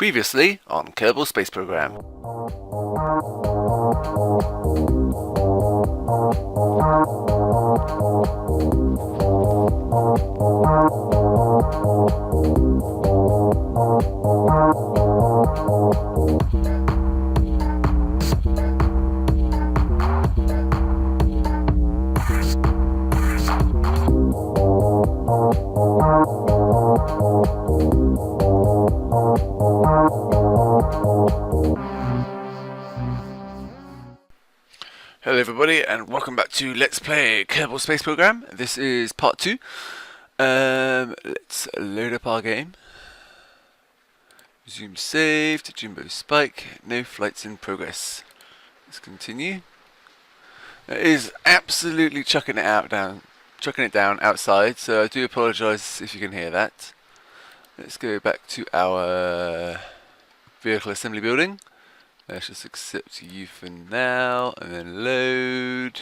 Previously on Kerbal Space Program. Hello everybody and welcome back to Let's Play Kerbal Space Program. This is part 2. Let's load up our game. Resume saved, Jimbo Spike, no flights in progress. Let's continue. It is absolutely chucking it down outside, so I do apologise if you can hear that. Let's go back to our vehicle assembly building. Let's just accept you for now, and then load.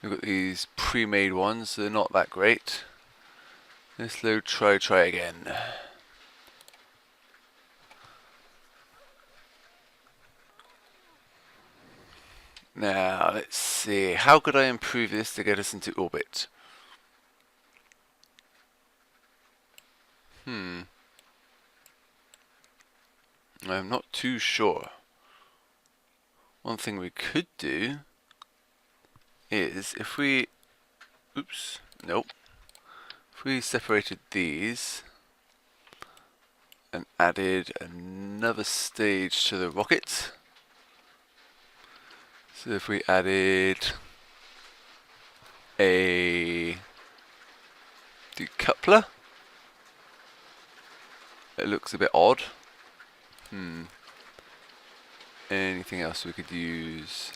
We've got these pre-made ones, so they're not that great. Let's load, try again. Now, let's see. How could I improve this to get us into orbit? I'm not too sure. One thing we could do is if we, if we separated these and added another stage to the rocket. So if we added a decoupler, it looks a bit odd. Anything else we could use?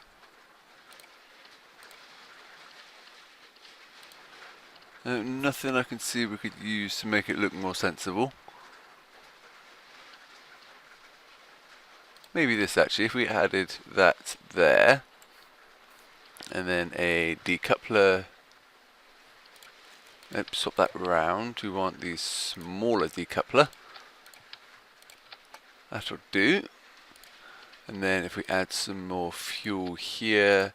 Nothing I can see we could use to make it look more sensible. Maybe this actually, if we added that there, and then a decoupler, let's swap that round. We want the smaller decoupler. That'll do. And then if we add some more fuel here,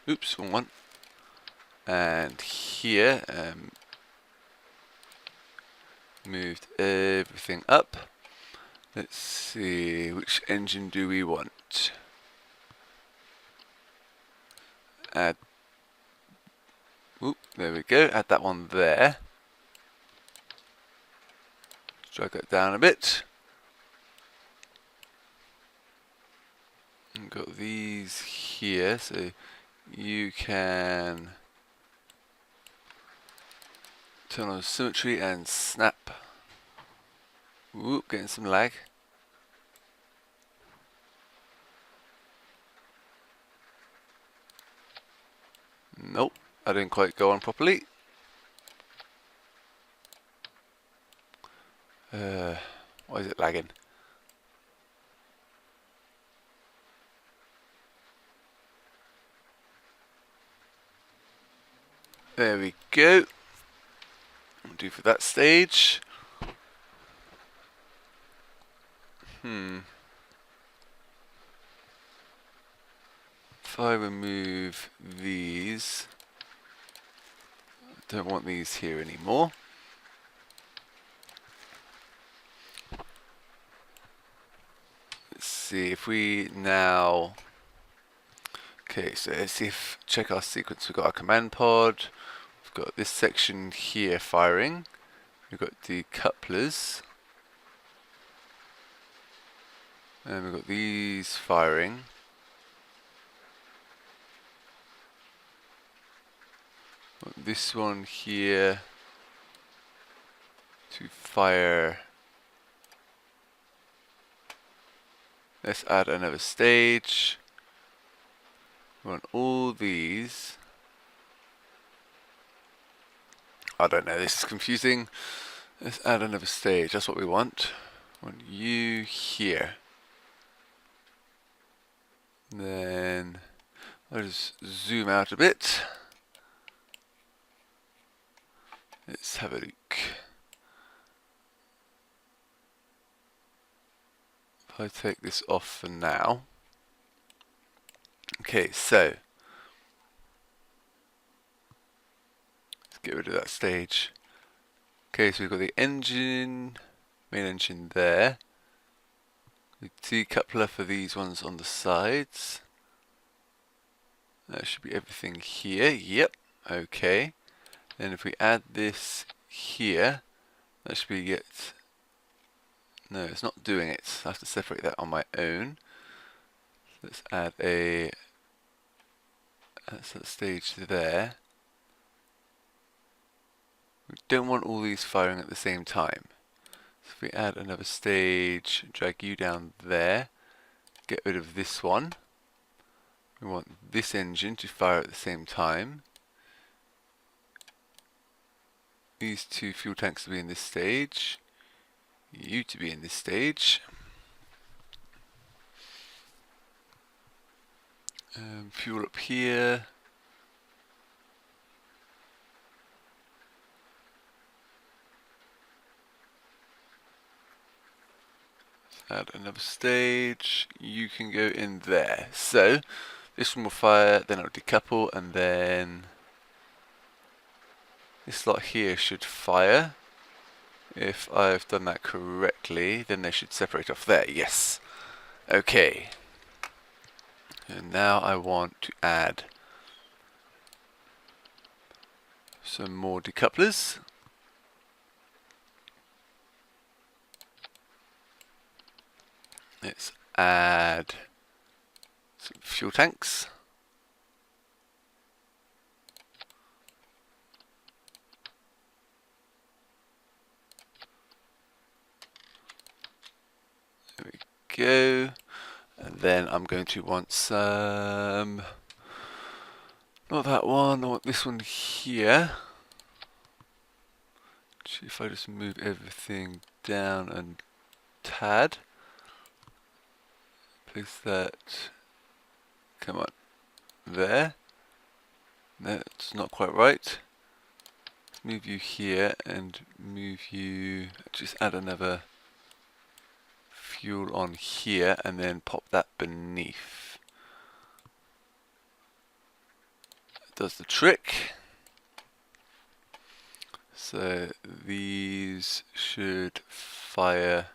wrong one, and here, moved everything up. Let's see, which engine do we want? Add, there we go, add that one there. Drag that down a bit. We've got these here, so you can turn on symmetry and snap. Getting some lag. Nope, I didn't quite go on properly. Why is it lagging? There we go. We'll do for that stage. If I remove these, I don't want these here anymore. Let's see if we now. Okay, so let's see if check our sequence. We've got our command pod. We've got this section here firing. We've got the couplers. And we've got these firing. Got this one here to fire. Let's add another stage. We want all these. I don't know, this is confusing. Let's add another stage, that's what we want. I want you here. Then I'll just zoom out a bit. Let's have a look. If I take this off for now. Okay, so let's get rid of that stage. Okay, so we've got the engine, main engine there. The decoupler for these ones on the sides. That should be everything here. Yep, okay. Then if we add this here, that should be it. No, it's not doing it. I have to separate that on my own. Let's add a stage there. We don't want all these firing at the same time. So if we add another stage, drag you down there, get rid of this one. We want this engine to fire at the same time. These two fuel tanks to be in this stage. You to be in this stage. Fuel up here. Let's add another stage. You can go in there. So this one will fire, then it'll decouple, and then this slot here should fire. If I've done that correctly, then they should separate off there. Yes. Okay. And now I want to add some more decouplers. Let's add some fuel tanks. There we go. And then I'm going to want some, not that one, I want this one here. Actually, if I just move everything down and tad, place that, come on, there. That's not quite right. Move you here and move you, just add another fuel on here and then pop that beneath. That does the trick. So these should fire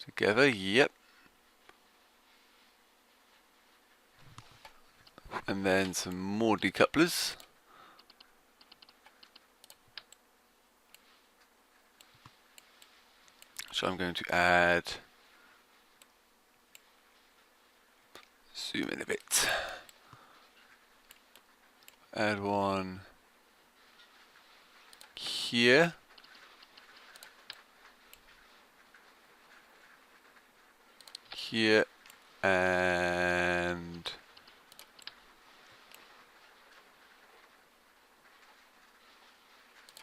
together, yep. And then some more decouplers. So I'm going to add, zoom in a bit, add one here, here, and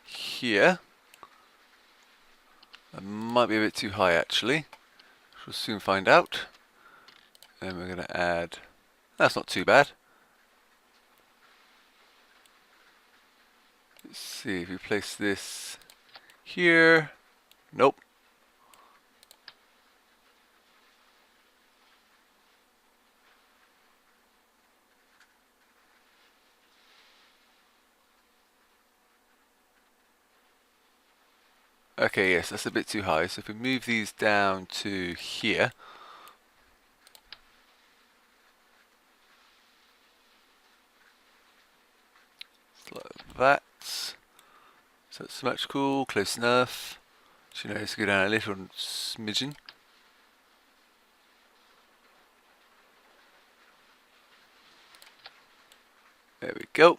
here. That might be a bit too high actually. We'll soon find out. Then we're going to add, that's not too bad. Let's see if we place this here. Nope. Okay, yes, that's a bit too high. So if we move these down to here, like that. So it's symmetrical, close enough. So you know, let's go down a little smidgen. There we go.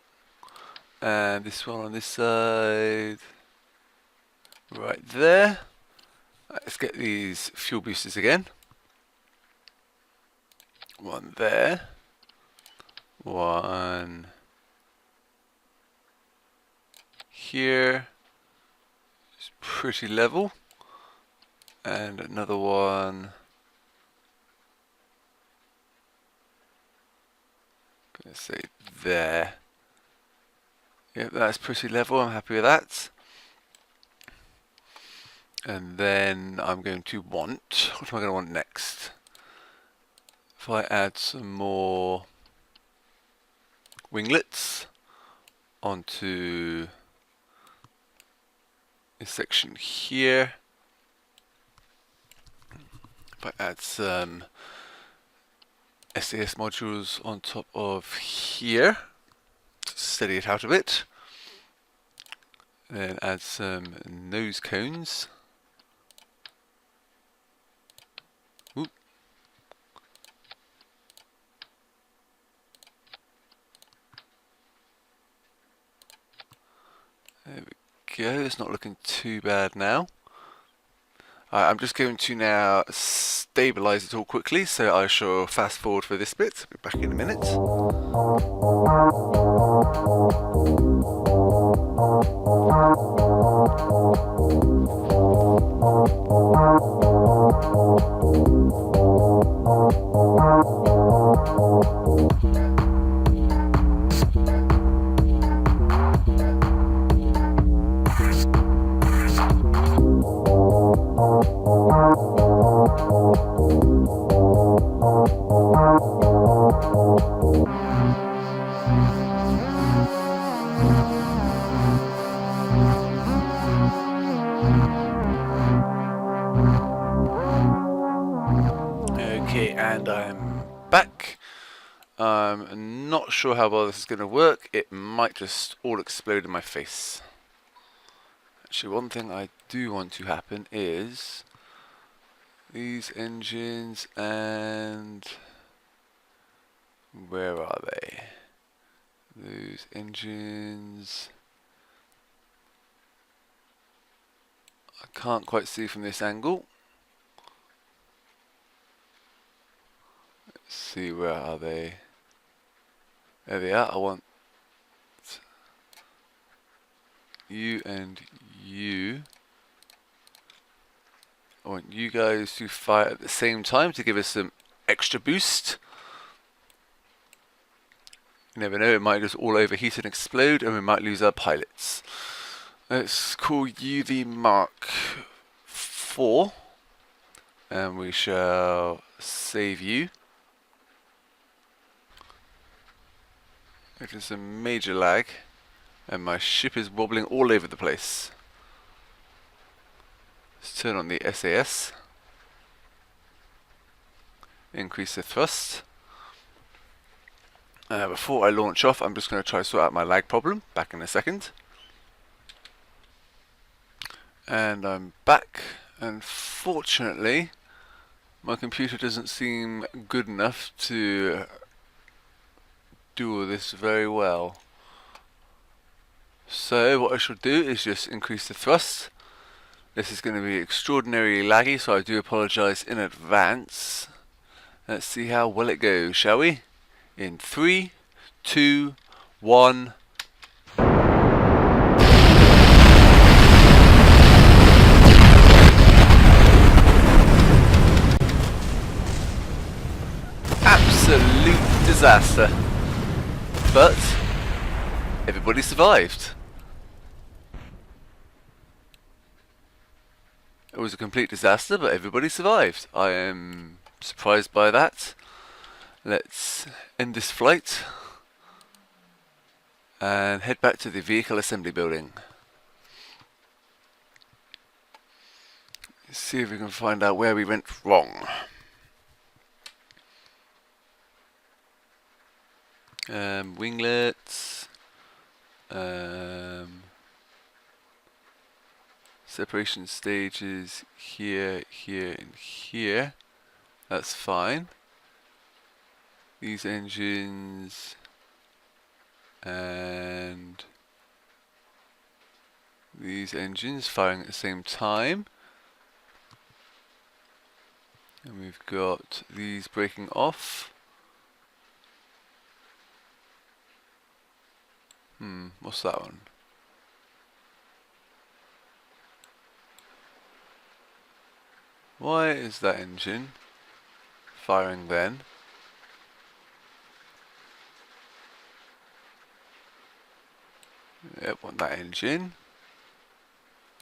And this one on this side, right there. Let's get these fuel boosters again. One there. One here. It's pretty level. And another one. I'm gonna say there. Yep, that's pretty level. I'm happy with that. And then I'm going to want, what am I going to want next? If I add some more winglets onto this section here, if I add some SAS modules on top of here to steady it out a bit, then add some nose cones. Oop. There we go, it's not looking too bad now. I'm just going to now stabilize it all quickly, so I shall fast forward for this bit. Be back in a minute. Okay, and I'm back. I'm not sure how well this is going to work. It might just all explode in my face. Actually, one thing I do want to happen is these engines, and where are they? Those engines. I can't quite see from this angle. Let's see, where are they? There they are. I want you and you. I want you guys to fire at the same time to give us some extra boost. You never know, it might just all overheat and explode, and we might lose our pilots. Let's call you the Mark 4, and we shall save you. It is a major lag, and my ship is wobbling all over the place. Let's turn on the SAS. Increase the thrust. Before I launch off, I'm just going to try to sort out my lag problem. Back in a second. And I'm back. Unfortunately, my computer doesn't seem good enough to do all this very well. So what I shall do is just increase the thrust. This is going to be extraordinarily laggy, so I do apologise in advance. Let's see how well it goes, shall we? In 3, 2, 1. Absolute disaster. But everybody survived. It was a complete disaster, but everybody survived. I am surprised by that. Let's end this flight and head back to the vehicle assembly building. Let's see if we can find out where we went wrong. Winglets. Separation stages here, here, and here. That's fine. These engines and these engines firing at the same time. And we've got these breaking off. What's that one? Why is that engine firing then? Yep, want that engine.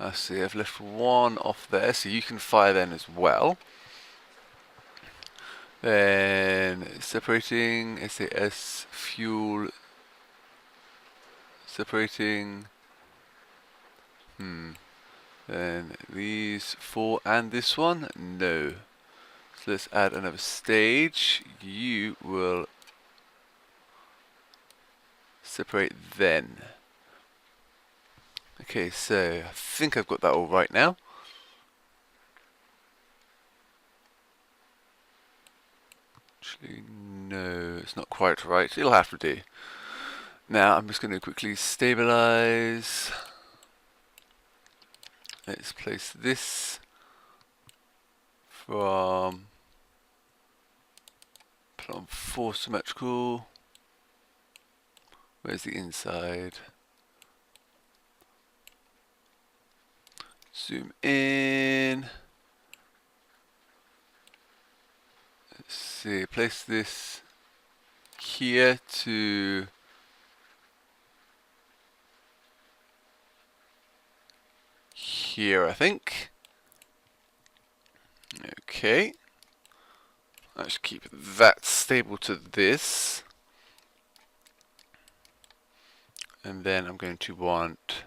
I see, I've left one off there, so you can fire then as well. Then separating SAS fuel, separating. Then these 4 and this one, no. So let's add another stage. You will separate then. Okay, so I think I've got that all right now. Actually, no, it's not quite right. It'll have to do. Now I'm just going to quickly stabilize. Let's place this from 4 symmetrical. Where's the inside? Zoom in. Let's see, place this here to here, I think. Okay. Let's keep that stable to this. And then I'm going to want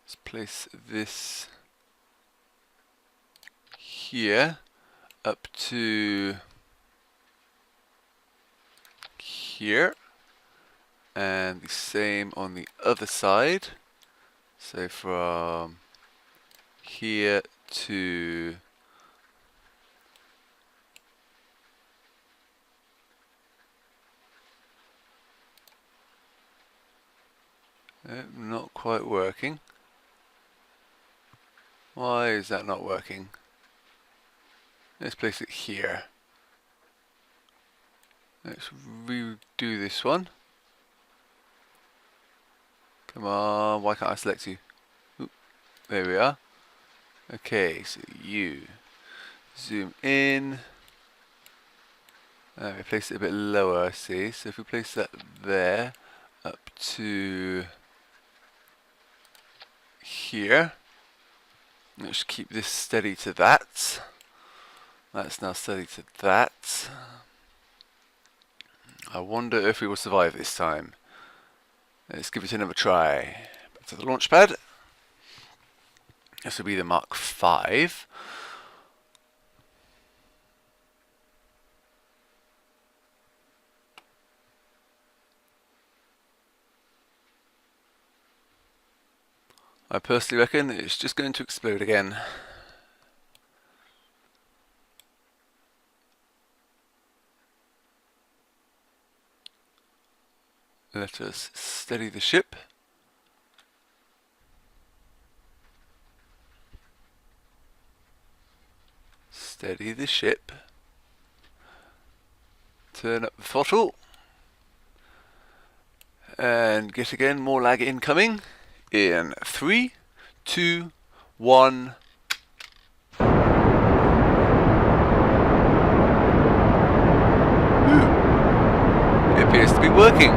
let's place this here up to here, and the same on the other side. So from here to not quite working. Why is that not working? Let's place it here. Let's redo this one. Come on, why can't I select you? Oop, there we are. Okay, so you zoom in. We place it a bit lower, I see. So if we place that there, up to here. Let's keep this steady to that. That's now steady to that. I wonder if we will survive this time. Let's give it another try. Back to the launch pad. This will be the Mark V. I personally reckon it's just going to explode again. Let us steady the ship. Steady the ship. Turn up the throttle. And get again more lag incoming. In 3, 2, 1. It appears to be working.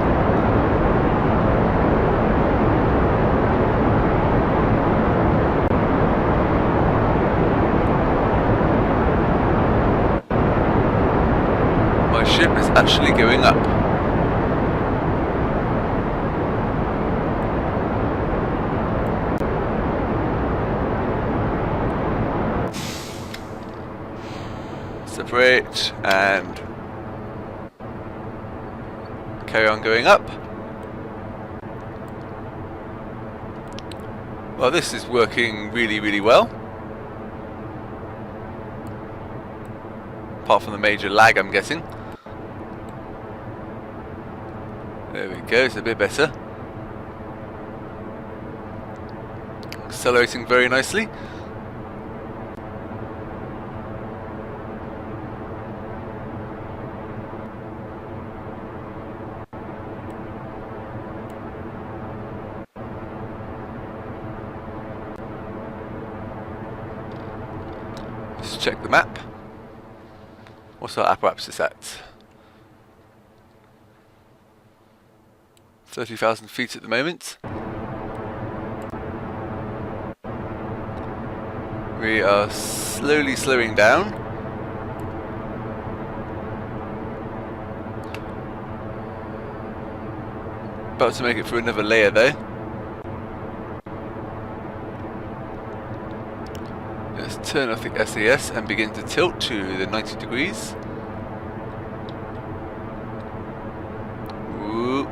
My ship is actually going up. Separate and carry on going up. Well, this is working really, really well. Apart from the major lag I'm getting. There we go, it's a bit better. Accelerating very nicely. Let's check the map. What's our apparatus at? 30,000 feet at the moment. We are slowly slowing down. About to make it through another layer though. Let's turn off the SAS and begin to tilt to the 90 degrees. Woo.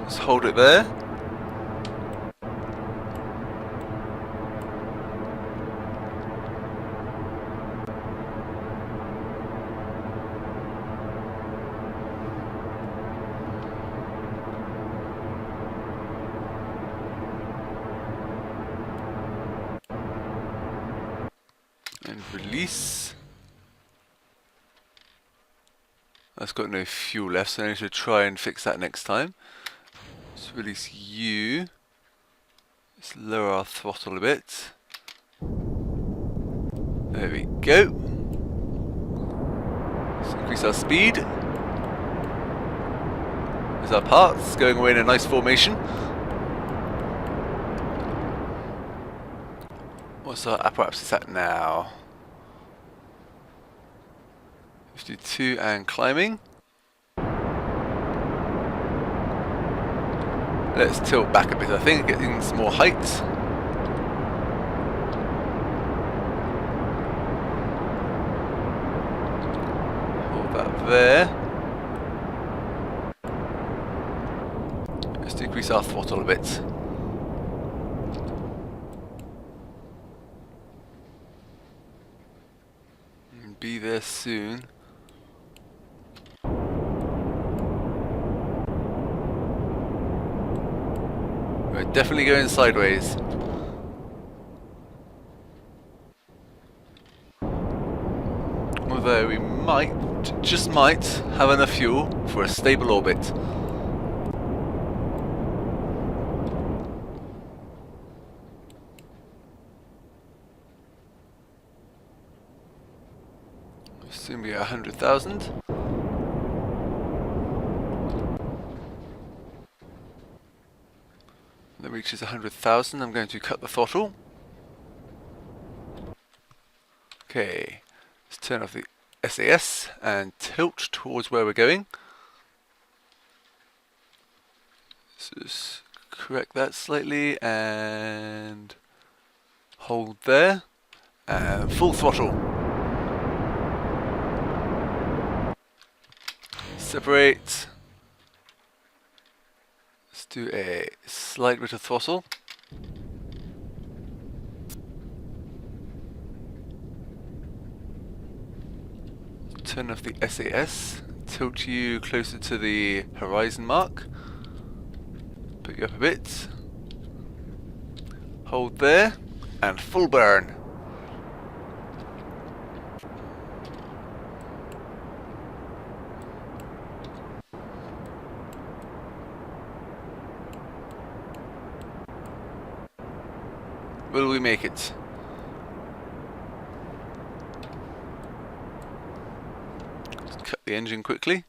Let's hold it there. And release. That's got no fuel left, so I need to try and fix that next time. Let's release U. Let's lower our throttle a bit. There we go. Let's increase our speed. There's our parts going away in a nice formation. What's our apparatus at now? 52 and climbing. Let's tilt back a bit, I think, getting some more height. Hold that there. Let's decrease our throttle a bit. And be there soon. We're definitely going sideways. Although we might, just might, have enough fuel for a stable orbit. We'll soon be at 100,000. That reaches 100,000, I'm going to cut the throttle. Okay, let's turn off the SAS and tilt towards where we're going. Let's just correct that slightly and hold there. And full throttle. Separate. Let's do a slight bit of throttle. Turn off the SAS, tilt you closer to the horizon mark, put you up a bit, hold there, and full burn. Will we make it? Let's cut the engine quickly.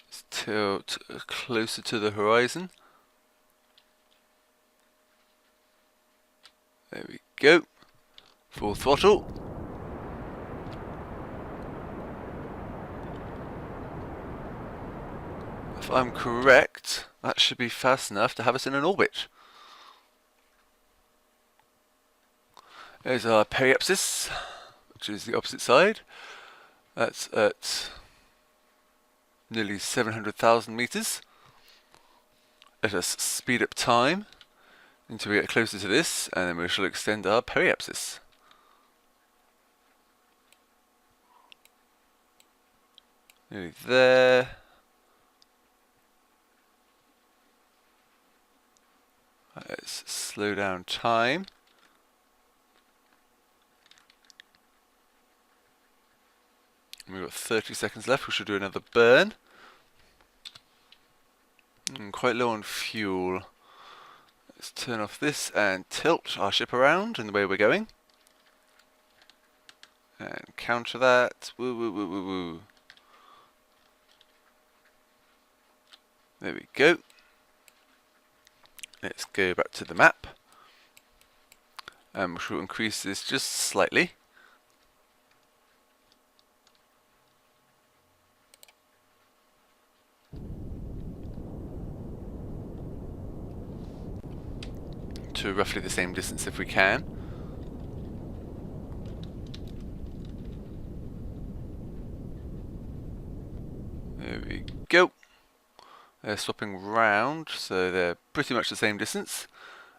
Let's tilt closer to the horizon. There we go. Full throttle. If I'm correct, that should be fast enough to have us in an orbit. There's our periapsis, which is the opposite side. That's at nearly 700,000 meters. Let us speed up time until we get closer to this, and then we shall extend our periapsis. Nearly there. Let's slow down time. We've got 30 seconds left. We should do another burn. Quite low on fuel. Let's turn off this and tilt our ship around in the way we're going. And counter that. Woo, woo, woo, woo, woo. There we go. Let's go back to the map. Which will increase this just slightly. To roughly the same distance if we can. There we go. They're swapping round, so they're pretty much the same distance.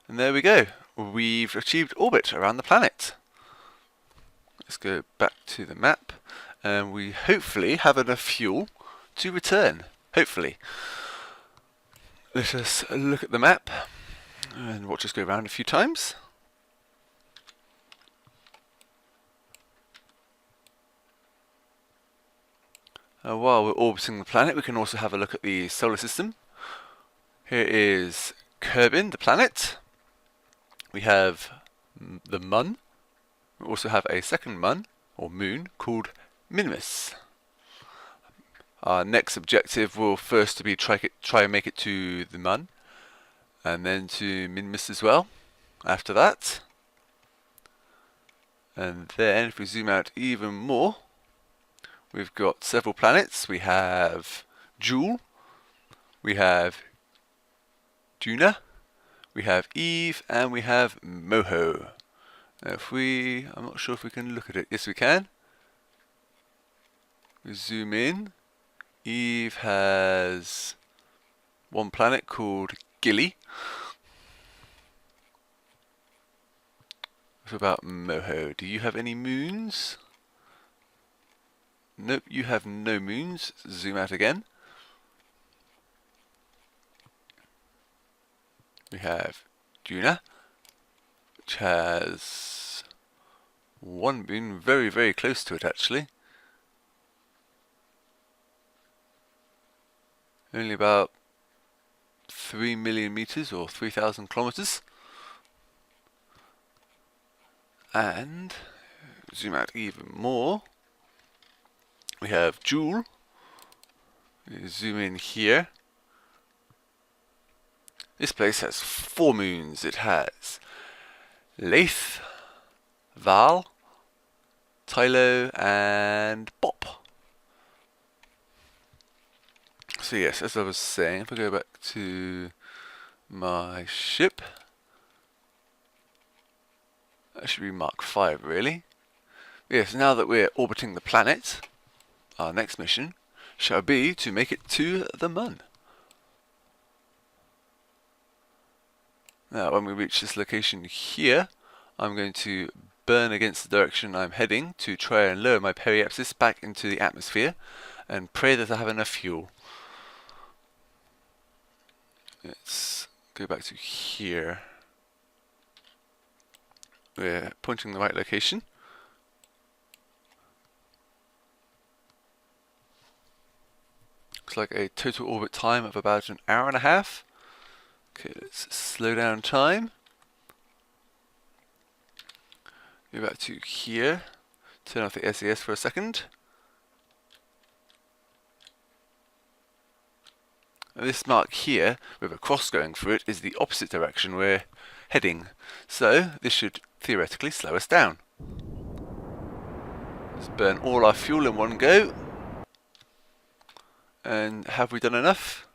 And there we go. We've achieved orbit around the planet. Let's go back to the map, and we hopefully have enough fuel to return. Hopefully. Let us look at the map and watch us go around a few times. While we're orbiting the planet, we can also have a look at the solar system. Here is Kerbal, the planet. We have the Mun. We also have a second Mun, or moon, called Minimus. Our next objective will first be try and make it to the Mun, and then to Minimus as well, after that. And then, if we zoom out even more, we've got several planets. We have Jool, we have Duna, we have Eve, and we have Moho. Now I'm not sure if we can look at it. Yes, we can. We zoom in. Eve has one planet called Gilly. What about Moho? Do you have any moons? Nope, you have no moons. Zoom out again. We have Duna, which has one moon very, very close to it actually. Only about 3 million meters or 3,000 kilometers. And zoom out even more. We have Jool. Zoom in here. This place has 4 moons. It has Leith, Val, Tylo, and Bop. So yes, as I was saying, if I go back to my ship, that should be Mark 5 really. Yes, now that we're orbiting the planet, our next mission shall be to make it to the Mun. Now when we reach this location here, I'm going to burn against the direction I'm heading to try and lower my periapsis back into the atmosphere and pray that I have enough fuel. Let's go back to here. We're pointing the right location. Looks like a total orbit time of about 1.5 hours. Okay, let's slow down time. Go back to here. Turn off the SAS for a second. And this mark here, with a cross going through it, is the opposite direction we're heading. So, this should theoretically slow us down. Let's burn all our fuel in one go. And have we done enough?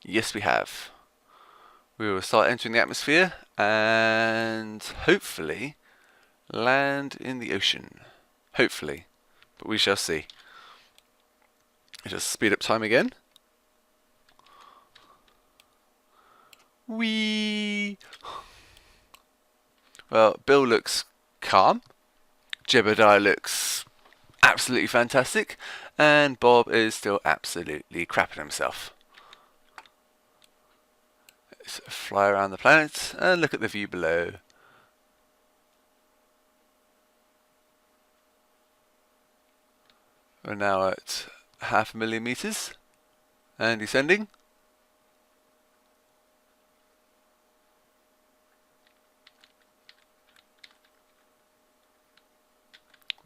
Yes, we have. We will start entering the atmosphere and hopefully land in the ocean. Hopefully. But we shall see. Let's just speed up time again. Whee! Well, Bill looks calm. Jebediah looks absolutely fantastic. And Bob is still absolutely crapping himself. Let's fly around the planet and look at the view below. We're now at 500,000 meters and descending.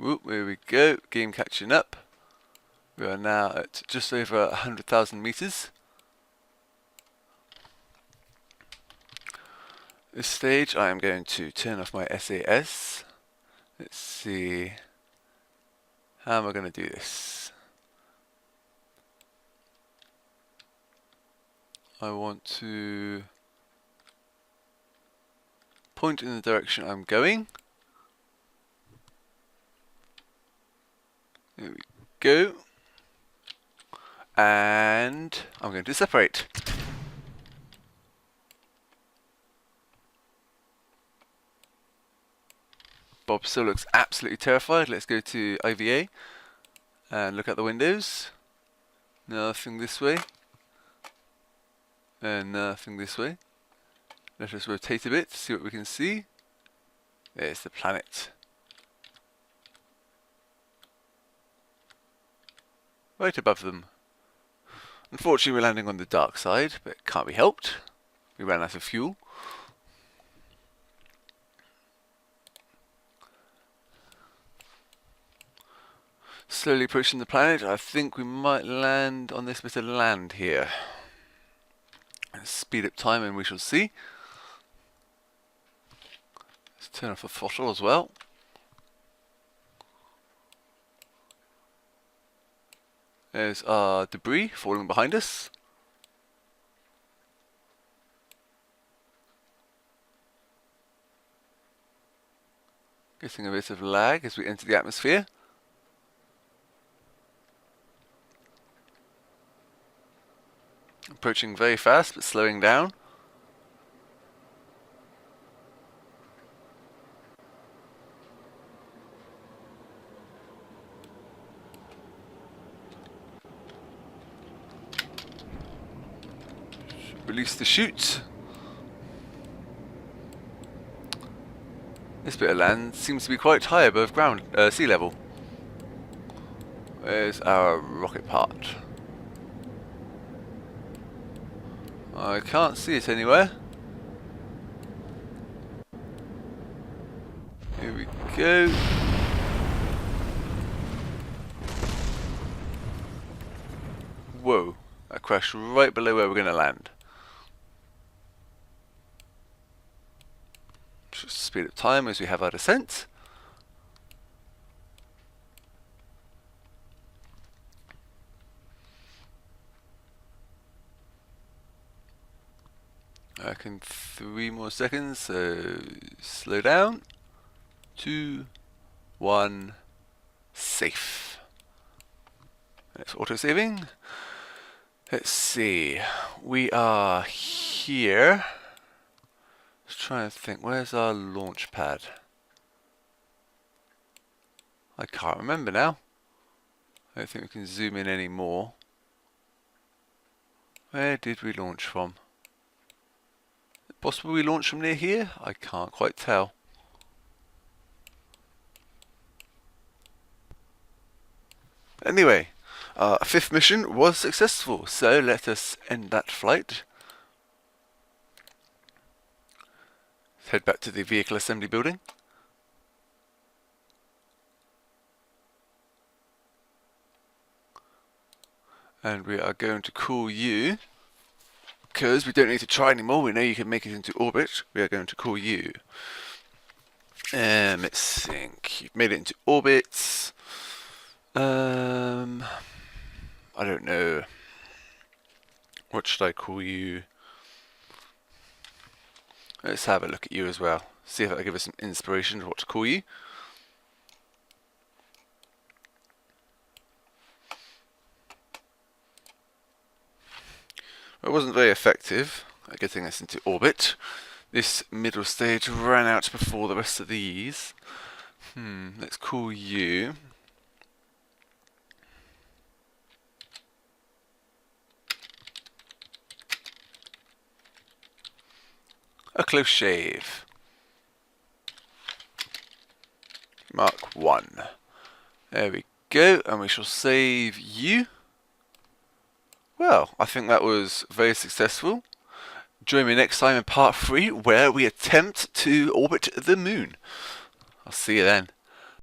Whoop, there we go. Game catching up. We are now at just over 100,000 meters. This stage I am going to turn off my SAS. Let's see. How am I going to do this? I want to point in the direction I'm going. There we go. And I'm going to separate. Bob still looks absolutely terrified. Let's go to IVA and look out the windows. Nothing this way. And nothing this way. Let us rotate a bit to see what we can see. There's the planet. Right above them. Unfortunately we're landing on the dark side, but it can't be helped. We ran out of fuel. Slowly approaching the planet. I think we might land on this bit of land here. Let's speed up time and we shall see. Let's turn off the throttle as well. There's our debris falling behind us. Getting a bit of lag as we enter the atmosphere. Approaching very fast but slowing down. Release the chute. This bit of land seems to be quite high above ground, sea level. There's our rocket part. I can't see it anywhere. Here we go. Whoa, that crashed right below where we're going to land. Just speed up time as we have our descent. I reckon 3 more seconds, so slow down. 2, 1, safe. It's auto-saving. Let's see, we are here. Let's try and think, where's our launch pad? I can't remember now. I don't think we can zoom in any more. Where did we launch from? Possibly we launched from near here? I can't quite tell. Anyway, our 5th mission was successful, so let us end that flight. Head back to the vehicle assembly building. And we are going to call you, because we don't need to try anymore, we know you can make it into orbit, we are going to call you. Let's think, you've made it into orbit. I don't know. What should I call you? Let's have a look at you as well. See if that'll give us some inspiration of what to call you. It wasn't very effective at getting us into orbit. This middle stage ran out before the rest of these. Let's call you. A close shave. Mark 1. There we go, and we shall save you. Well, I think that was very successful. Join me next time in part 3, where we attempt to orbit the moon. I'll see you then.